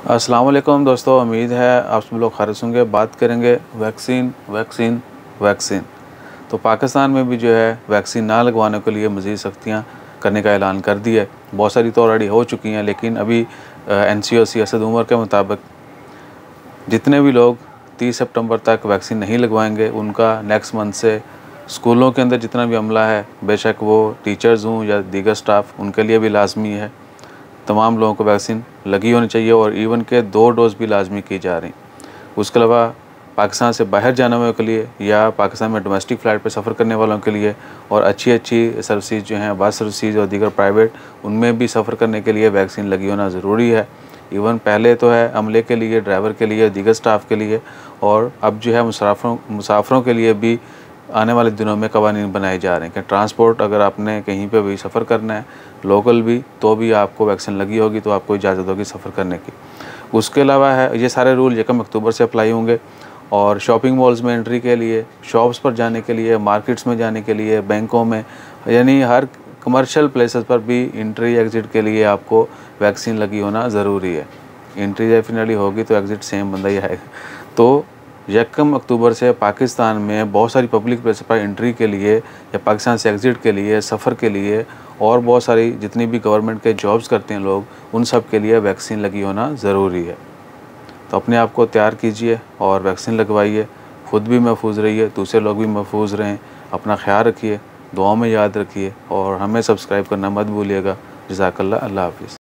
अस्सलाम वालेकुम दोस्तों, उम्मीद है आप सब लोग खैरियत होंगे। बात करेंगे वैक्सीन वैक्सीन वैक्सीन। तो पाकिस्तान में भी जो है वैक्सीन ना लगवाने के लिए मज़ीद सख्तियाँ करने का ऐलान कर दिया है। बहुत सारी तो ऑलरेडी हो चुकी हैं, लेकिन अभी NCOC असद उमर के मुताबिक जितने भी लोग 30 सितंबर तक वैक्सीन नहीं लगवाएंगे उनका नेक्स्ट मंथ से स्कूलों के अंदर जितना भी अमला है, बेशक वो टीचर्स हों या दीगर स्टाफ, उनके लिए भी लाजमी है तमाम लोगों को वैक्सीन लगी होनी चाहिए और इवन के 2 डोज़ भी लाजमी की जा रही। उसके अलावा पाकिस्तान से बाहर जाने वालों के लिए या पाकिस्तान में डोमेस्टिक फ़्लाइट पर सफ़र करने वालों के लिए और अच्छी सर्विसेज जो हैं, बस सर्विसेज और दीगर प्राइवेट, उनमें भी सफ़र करने के लिए वैक्सीन लगी होना ज़रूरी है। इवन पहले तो है अमले के लिए, ड्राइवर के लिए, दीगर स्टाफ के लिए, और अब जो है मुसाफिरों के लिए भी आने वाले दिनों में कवानीन बनाए जा रहे हैं कि ट्रांसपोर्ट अगर आपने कहीं पे भी सफ़र करना है, लोकल भी, तो भी आपको वैक्सीन लगी होगी तो आपको इजाज़त होगी सफ़र करने की। उसके अलावा है ये सारे रूल 1 अक्टूबर से अप्लाई होंगे और शॉपिंग मॉल्स में एंट्री के लिए, शॉप्स पर जाने के लिए, मार्केट्स में जाने के लिए, बैंकों में, यानी हर कमर्शियल प्लेसेस पर भी एंट्री एग्ज़िट के लिए आपको वैक्सीन लगी होना ज़रूरी है। एंट्री डेफिनेटली होगी तो एग्ज़िट सेम बंदा ही आएगा। तो 1 अक्टूबर से पाकिस्तान में बहुत सारी पब्लिक प्लेस पर एंट्री के लिए या पाकिस्तान से एग्ज़िट के लिए, सफ़र के लिए और बहुत सारी जितनी भी गवर्नमेंट के जॉब्स करते हैं लोग, उन सब के लिए वैक्सीन लगी होना ज़रूरी है। तो अपने आप को तैयार कीजिए और वैक्सीन लगवाइए, ख़ुद भी महफूज रहिए, दूसरे लोग भी महफूज रहें। अपना ख्याल रखिए, दुआओं में याद रखिए और हमें सब्सक्राइब करना मत भूलिएगा। जज़ाकल्लाह। अल्लाह हाफ़िज़।